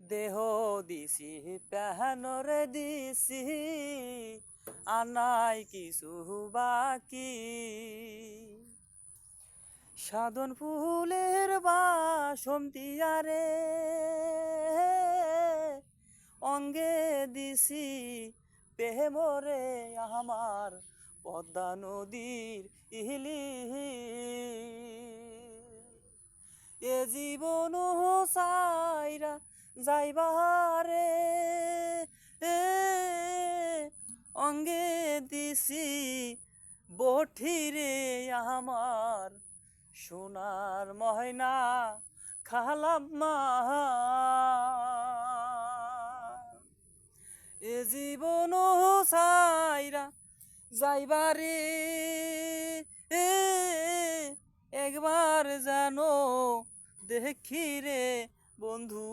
দেহ দিছি প্যানরে দিছি আনাই কিছু বাকি সাধন ফুলের বাসন্তিয়ারে অঙ্গে দিছি প্রেমরে আমার পদ্মা নদীর ইহিলি এ জীবন সাইরা যাইবারে অঙ্গে দিছি বঠিরে আমার সোনার ময়না খালাম্মা এ জীবন সাইরা যাইবারে একবার জানো দেখি রে বন্ধু।